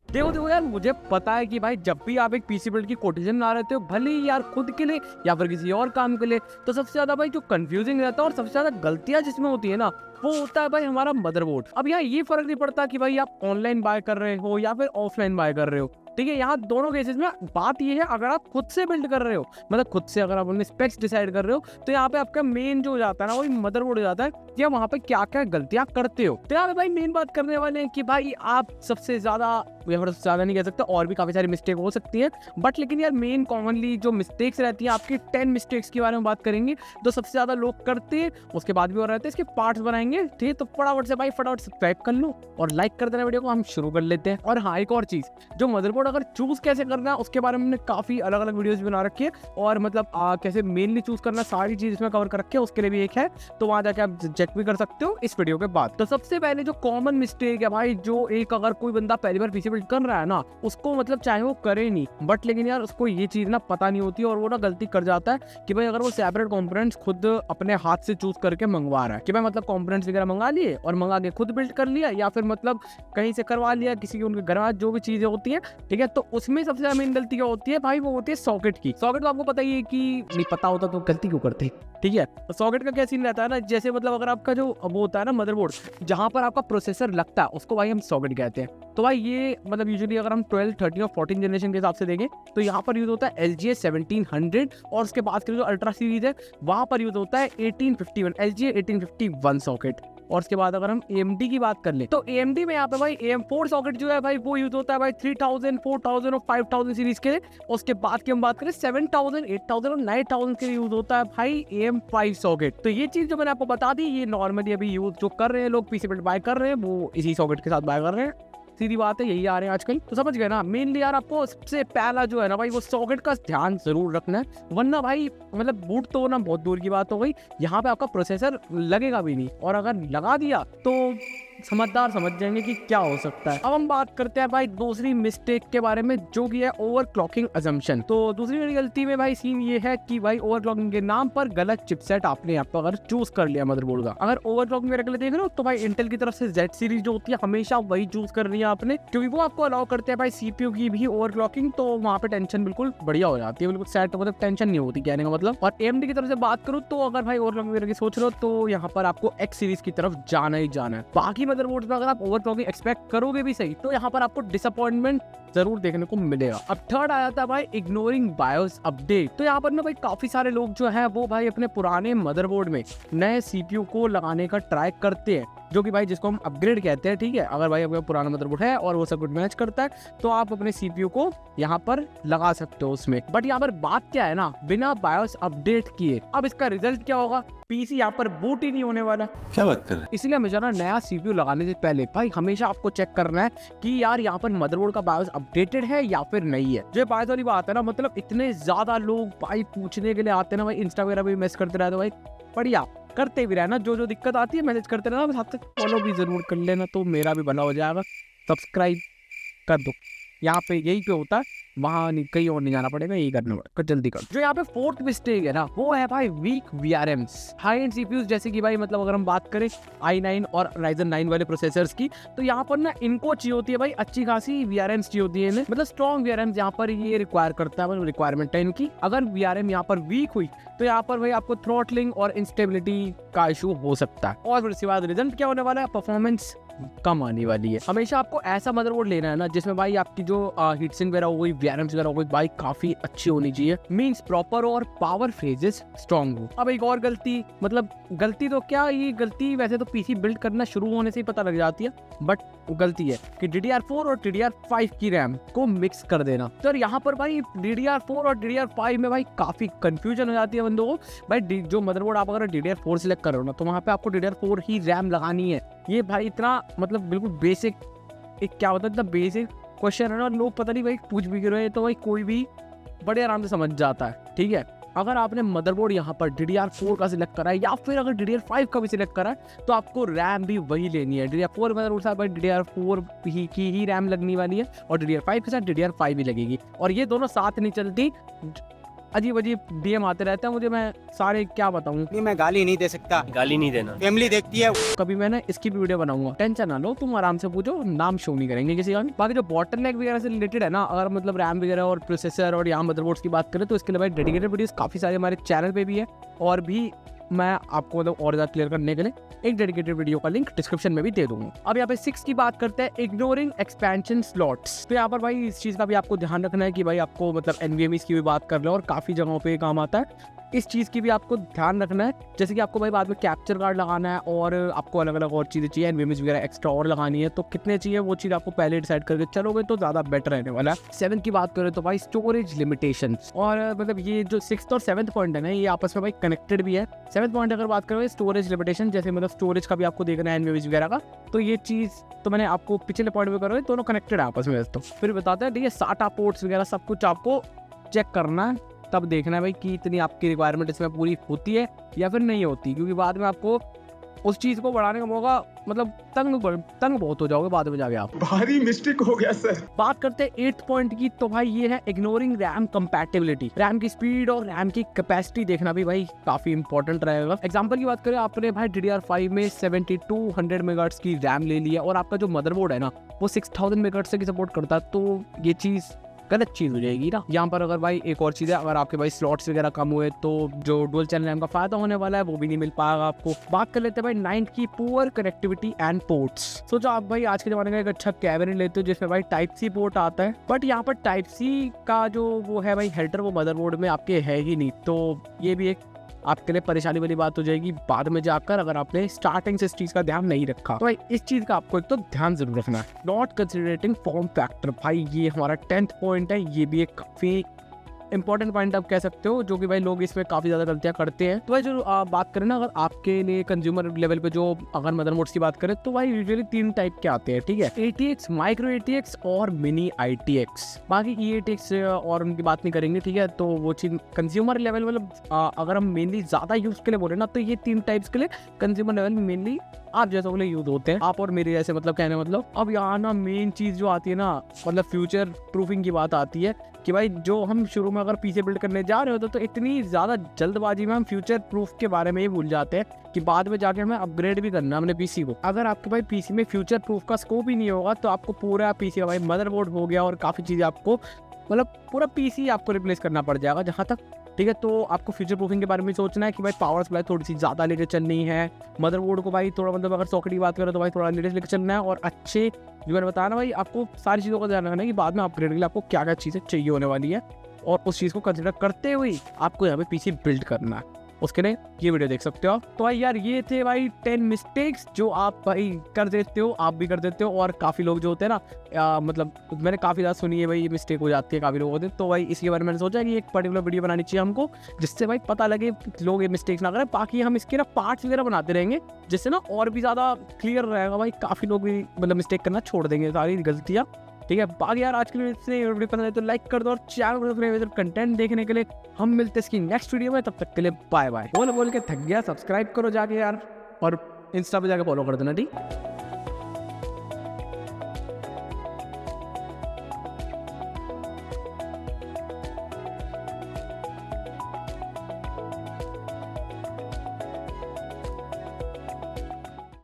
देखो देखो यार, मुझे पता है कि भाई जब भी आप एक पीसी बिल्ड की कोटेशन बना रहे हो, भले ही यार खुद के लिए या फिर किसी और काम के लिए, तो सबसे ज्यादा भाई जो कंफ्यूजिंग रहता है और सबसे ज्यादा गलतियां जिसमें होती है ना, वो होता है भाई हमारा मदरबोर्ड। अब यहाँ ये फर्क नहीं पड़ता कि भाई आप ऑनलाइन बाय कर रहे हो या फिर ऑफलाइन बाय कर रहे हो, ठीक है। यहाँ दोनों केसेस में बात ये है, अगर आप खुद से बिल्ड कर रहे हो, मतलब खुद से अगर आप अपने स्पेक्स डिसाइड कर रहे हो, तो यहाँ पे आपका मेन जो हो जाता है ना, वही मदरबोर्ड हो जाता है कि आप वहाँ पे क्या क्या गलतियां करते हो। तो यहाँ पे भाई मेन बात करने वाले हैं कि भाई आप सबसे ज्यादा, या फिर ज्यादा नहीं कह सकते, और भी काफी सारी मिस्टेक हो सकती है, बट लेकिन यार मेन कॉमनली जो मिस्टेक्स रहती है, आपकी 10 मिस्टेक्स के बारे में बात करेंगे जो सबसे ज्यादा लोग करते हैं, उसके बाद भी और रहते हैं, इसके पार्ट्स बनाएंगे, ठीक है। तो फटाफट से भाई फटाफट सब्सक्राइब कर लो और लाइक कर देना वीडियो को, हम शुरू कर लेते हैं। और हाँ, एक और चीज, जो मदरबोर्ड अगर चूज कैसे करना है उसके बारे में हमने काफी अलग अलग वीडियोस बना रखी है, और मतलब कैसे मेनली चूज करना, सारी चीज इसमें कवर कर रखी है, उसके लिए भी एक है, तो वहां जाके आप चेक भी कर सकते हो इस वीडियो के बाद। तो सबसे पहले जो कॉमन मिस्टेक है भाई, जो एक अगर कोई बंदा पहली बार पीसी बिल्ड कर रहा है ना, उसको मतलब चाहे वो करे नहीं, बट लेकिन यार उसको ये चीज ना पता नहीं होती है, और वो ना गलती कर जाता है कि भाई अगर वो सेपरेट कंपोनेंट्स खुद अपने हाथ से चूज करके मंगवा रहा है, कि भाई मतलब कंपोनेंट्स वगैरह मंगा लिए और मंगा के खुद बिल्ड कर लिया, या फिर मतलब कहीं से करवा लिया, किसी के उनके घर में जो भी चीजें होती है, ठीक है। तो उसमें सबसे ज्यादा मेन गलती क्या होती है भाई, वो होती है सॉकेट की। सॉकेट तो आपको पता ही है कि नहीं पता होता तो गलती क्यों करते, ठीक है। तो सॉकेट का क्या सीन रहता है ना, जैसे मतलब अगर आपका जो वो होता है ना मदरबोर्ड, जहां पर आपका प्रोसेसर लगता है, उसको भाई हम सॉकेट कहते हैं। तो भाई ये मतलब यूजुअली अगर हम 12, 13 और 14 जनरेशन के हिसाब से देखें, तो यहाँ पर यूज होता है LGA 1700, और उसके बाद के जो अल्ट्रा सीरीज है वहां पर यूज होता है 1851 LGA 1851 सॉकेट। और उसके बाद अगर हम AMD की बात कर ले, तो AMD में यहाँ पे भाई AM4 सॉकेट जो है भाई, वो यूज होता है भाई 3000, 4000 और 5000 सीरीज के लिए। उसके बाद की हम बात करें 7000, 8000 और 9000 के लिए यूज होता है भाई AM5 सॉकेट। तो ये चीज जो मैंने आपको बता दी, ये नॉर्मली अभी यूज जो कर रहे हैं लोग, पीसी बिल्ड बाय कर रहे हैं, वो इसी सॉकेट के साथ बाय कर रहे हैं, सीधी बात है, यही आ रहे हैं आजकल। तो समझ गए ना, मेनली यार आपको सबसे पहला जो है ना भाई, वो सॉकेट का ध्यान जरूर रखना है, वरना भाई मतलब बूट तो ना बहुत दूर की बात हो गई, यहाँ पे आपका प्रोसेसर लगेगा भी नहीं, और अगर लगा दिया तो समझदार समझ जाएंगे कि क्या हो सकता है। अब हम बात करते हैं भाई दूसरी मिस्टेक के बारे में, जो कि है ओवरक्लॉकिंग अजम्पशन। तो दूसरी मेरी गलती में भाई सीन ये है कि भाई ओवरक्लॉकिंग के नाम पर गलत चिपसेट आपने यहाँ पर अगर चूज कर लिया मदरबोर्ड का। अगर ओवरक्लॉकिंग मेरे के लिए देख रहे हो, तो भाई इंटेल की तरफ से Z सीरीज जो होती है, हमेशा वही चूज करनी है आपने, क्योंकि वो आपको अलाउ करते हैं भाई CPU की भी ओवरक्लॉकिंग, तो वहाँ पे टेंशन बिल्कुल बढ़िया हो जाती है, बिल्कुल सेट, मतलब टेंशन नहीं होती कहने का मतलब। और AMD की तरफ से बात करूँ, तो अगर भाई ओवरक्लॉकिंग वगैरह की सोच रहे हो, तो यहाँ पर आपको X सीरीज की तरफ जाना ही जाना है। बाकी मदरबोर्ड में अगर आप ओवरक्लॉकिंग एक्सपेक्ट करोगे भी सही, तो यहाँ पर आपको डिसअपॉइंटमेंट जरूर देखने को मिलेगा। अब थर्ड आया था भाई इग्नोरिंग बायोस अपडेट। तो यहाँ पर ना भाई काफी सारे लोग जो है वो भाई अपने पुराने मदरबोर्ड में नए CPU को लगाने का ट्राई करते हैं, जो कि भाई जिसको हम अपग्रेड कहते हैं, ठीक है। अगर भाई आपका पुराना मदरबोर्ड है और वो सब कुछ मैच करता है, तो आप अपने CPU को यहाँ पर लगा सकते हो उसमें। बट यहाँ पर बात क्या है ना, बिना बायोस अपडेट किए अब इसका रिजल्ट क्या होगा, PC यहाँ पर बूट ही नहीं होने वाला। क्या बात कर रहे हैं? इसलिए हमेशा ना नया CPU लगाने से पहले भाई हमेशा आपको चेक करना है कि यार यहाँ पर मदरबोर्ड का बायोस अपडेटेड है या फिर नहीं है। जो बायोस वाली बात है ना, मतलब इतने ज्यादा लोग भाई पूछने के लिए आते हैं ना भाई, इंस्टा वगैरह भी मैसेज करते रहते भाई, बढ़िया करते भी रहना, जो जो दिक्कत आती है मैसेज करते रहना, साथ साथ फॉलो भी जरूर कर लेना, तो मेरा भी भला हो जाएगा। सब्सक्राइब कर दो, यहाँ पे यही पे होता है, वहाँ नहीं कहीं और नहीं जाना पड़ेगा, यही करना पड़ेगा, जल्दी कर। जो यहाँ पे फोर्थ मिस्टेक है ना, वो है भाई weak VRMs। High and CPUs जैसे कि भाई मतलब अगर हम बात करें i9 और Ryzen 9 वाले प्रोसेसर्स की, तो यहाँ पर ना इनको चाहिए होती है भाई अच्छी खासी VRMs चाहिए होती है इन्हें, मतलब स्ट्रॉन्ग VRMs यहाँ पर ये रिक्वायर करता है, मतलब रिक्वायरमेंट है इनकी। अगर VRM यहाँ पर वीक हुई, तो यहाँ पर भाई आपको थ्रॉटलिंग और इंस्टेबिलिटी का इशू हो सकता है, और फिर उसके बाद रिजल्ट क्या होने वाला है, परफॉर्मेंस कम आने वाली है। हमेशा आपको ऐसा मदरबोर्ड लेना है ना जिसमें भाई आपकी जो हीटसिंक वगैरह हो गई, VRMs वगैरह हो गई, भाई काफी अच्छी होनी चाहिए, मींस प्रॉपर और पावर फेजेस स्ट्रॉन्ग हो। अब एक और गलती, मतलब गलती तो क्या, ये गलती वैसे तो PC बिल्ड करना शुरू होने से ही पता लग जाती है, बट गलती है कि DDR4 और DDR5 की रैम को मिक्स कर देना। तो यहाँ पर भाई DDR4 और DDR5 में भाई काफी कंफ्यूजन हो जाती है बंदों को। भाई जो मदरबोर्ड आप अगर DDR4 सिलेक्ट करो ना, तो वहाँ पे आपको DDR4 ही रैम लगानी है। ये भाई इतना मतलब बिल्कुल बेसिक, एक क्या होता है इतना बेसिक क्वेश्चन है ना, लोग पता नहीं भाई पूछ भी रहे हैं, तो भाई कोई भी बड़े आराम से समझ जाता है, ठीक है। अगर आपने मदरबोर्ड यहाँ पर DDR4 का सिलेक्ट करा है, या फिर अगर DDR5 का भी सिलेक्ट करा है, तो आपको रैम भी वही लेनी है। DDR4 मदरबोर्ड साथ भाई DDR4 की ही रैम लगने वाली है, और DDR5 के साथ DDR5 भी लगेगी, और ये दोनों साथ नहीं चलती। अजीब अजीब डीएम आते रहते हैं मुझे, मैं सारे क्या बताऊं। नहीं, मैं गाली नहीं दे सकता, गाली नहीं देना। फैमिली देखती है। कभी मैं ना इसकी भी वीडियो बनाऊंगा, टेंशन ना लो, तुम आराम से पूछो, नाम शो नहीं करेंगे किसी का भी। बाकी जो बॉटलनेक वगैरह से रिलेटेड है ना, अगर मतलब रैम वगैरह और प्रोसेसर और यहाँ मदरबोर्ड्स की बात करें तो इसके लिए भाई डेडिकेटेड वीडियोस काफी सारे हमारे चैनल पे भी है, और भी मैं आपको मतलब और ज़्यादा क्लियर करने के लिए एक डेडिकेटेड वीडियो का लिंक डिस्क्रिप्शन में भी दे दूंगा। अब यहाँ पे 6 की बात करते हैं, इग्नोरिंग एक्सपेंशन स्लॉट्स। तो यहाँ पर भाई इस चीज़ का भी आपको ध्यान रखना है कि भाई आपको मतलब एनवीएमईस की भी बात कर रहे हो और काफ़ी जगहों पे काम आता है, इस चीज़ की भी आपको ध्यान रखना है। जैसे कि आपको भाई बाद में कैप्चर कार्ड लगाना है और आपको अलग अलग और चीज़ें चाहिए, एनवीएमईस वगैरह एक्स्ट्रा और लगानी है, तो कितने चाहिए वो चीज़ आपको पहले डिसाइड करके चलोगे तो ज़्यादा बेटर रहने वाला है। 7 की बात करें तो भाई स्टोरेज लिमिटेशंस, और मतलब ये जो 6th और 7th पॉइंट है ना, ये आपस में भाई कनेक्टेड भी है। 7th पॉइंट अगर बात करें स्टोरेज लिमिटेशन, जैसे मतलब स्टोरेज का भी आपको देखना है एनवीएमईस वगैरह का, तो ये चीज़ तो मैंने आपको पिछले पॉइंट में करोगे, दोनों कनेक्टेड है आपस में। तो फिर बताते हैं ठीक है, साटा पोर्ट्स वगैरह सब कुछ आपको चेक करना है, तब देखना है भाई कि इतनी आपकी रिक्वायरमेंट इसमें पूरी होती है या फिर नहीं होती, क्योंकि बाद में आपको उस चीज़ को बढ़ाने का मौका मतलब तंग बहुत हो जाओगे बाद में जाके आप। भारी मिस्टेक हो गया सर। बात करते हैं 8th पॉइंट की, तो भाई ये है इग्नोरिंग रैम कंपैटिबिलिटी। रैम की स्पीड और रैम की कैपेसिटी देखना भी भाई काफी इंपॉर्टेंट रहेगा। एग्जांपल की बात करें, आपने भाई DDR5 में 7200 मेगाहर्ट्ज की रैम ले लिया और आपका जो मदरबोर्ड है ना वो 6000 मेगाहर्ट्ज से सपोर्ट करता है, तो ये चीज़ गलत चीज़ हो जाएगी ना। यहाँ पर अगर भाई एक और चीज़ है, अगर आपके भाई स्लॉट्स वगैरह कम हुए तो जो डुअल चैनल रैम का फायदा होने वाला है वो भी नहीं मिल पाएगा आपको। बात कर लेते हैं भाई 9th की, पुअर कनेक्टिविटी एंड पोर्ट्स। सोचो आप भाई आज के ज़माने का एक अच्छा कैबिनेट लेते हो जिसमें भाई टाइप सी पोर्ट आता है, बट यहाँ पर टाइप सी का जो वो है भाई हेडर, वो मदरबोर्ड में आपके है ही नहीं, तो ये भी एक आपके लिए परेशानी वाली बात हो जाएगी बाद में जाकर, अगर आपने स्टार्टिंग से इस चीज़ का ध्यान नहीं रखा। तो भाई इस चीज़ का आपको एक तो ध्यान जरूर रखना है। नॉट कंसिडरेटिंग फॉर्म फैक्टर, भाई ये हमारा 10th पॉइंट है, ये भी एक काफ़ी इंपॉर्टेंट पॉइंट आप कह सकते हो, जो कि भाई लोग इसमें काफ़ी ज़्यादा गलतियाँ करते हैं। तो भाई जो बात करें ना, अगर आपके लिए कंज्यूमर लेवल पे जो अगर मदरबोर्ड्स की बात करें तो भाई यूजुअली 3 टाइप के आते हैं, ठीक है, ATX, माइक्रो ATX और मिनी ITX। बाकी EATX और उनकी बात नहीं करेंगे, ठीक है। तो वो चीज़ कंज्यूमर लेवल मतलब अगर हम मेनली ज़्यादा यूज़ के लिए बोले ना, तो ये 3 टाइप्स के लिए कंज्यूमर लेवल मेनली आप जैसों के लिए यूज होते हैं, आप और मेरे जैसे, मतलब कहने मतलब। अब यहाँ ना मेन चीज़ जो आती है ना, मतलब फ्यूचर प्रूफिंग की बात आती है कि भाई जो हम शुरू में अगर पीसी बिल्ड करने जा रहे होते तो इतनी ज़्यादा जल्दबाजी में हम फ्यूचर प्रूफ के बारे में ही भूल जाते हैं कि बाद में जाके हमें अपग्रेड भी करना है अपने पीसी को। अगर आपके भाई पीसी में फ्यूचर प्रूफ का स्कोप ही नहीं होगा तो आपको पूरा पीसी का भाई मदरबोर्ड हो गया और काफ़ी चीज़ें आपको मतलब पूरा पीसी आपको रिप्लेस करना पड़ जाएगा जहाँ तक, ठीक है। तो आपको फ्यूचर प्रूफिंग के बारे में सोचना है कि भाई पावर सप्लाई थोड़ी सी ज़्यादा लेकर चलनी है, मदरबोर्ड को भाई थोड़ा मतलब अगर सॉकेट की बात करें तो भाई थोड़ा लेटेस्ट लेकर चलना है, और अच्छे जो मैंने बताया ना भाई, आपको सारी चीज़ों का ध्यान रखना है कि बाद में अपग्रेड के लिए आपको क्या क्या चीज़ें चाहिए होने वाली है, और उस चीज़ को कंसिडर करते हुए आपको यहाँ पे पीसी बिल्ड करना है। उसके लिए ये वीडियो देख सकते हो आप। तो भाई यार ये थे भाई 10 मिस्टेक्स जो आप भाई कर देते हो, आप भी कर देते हो, और काफ़ी लोग जो होते हैं ना मतलब मैंने काफ़ी ज़्यादा सुनी है भाई ये मिस्टेक हो जाती है काफ़ी लोगों से। तो भाई इसके बारे में मैंने सोचा कि एक पर्टिकुलर वीडियो बनानी चाहिए हमको, जिससे भाई पता लगे लोग ये मिस्टेक्स ना करें। बाकी हम इसके ना पार्ट्स वगैरह बनाते रहेंगे जिससे ना और भी ज़्यादा क्लियर रहेगा भाई, काफ़ी लोग भी मतलब मिस्टेक करना छोड़ देंगे सारी गलतियाँ, ठीक है। बाकी यार आज के लिए वीडियो पसंद है तो लाइक कर दो, और चैनल को कंटेंट देखने के लिए हम मिलते हैं इसकी नेक्स्ट वीडियो में। तब तक के लिए बाय बाय। बोल के थक गया, सब्सक्राइब करो जाके यार, और इंस्टा पे जाके फॉलो कर देना, ठीक।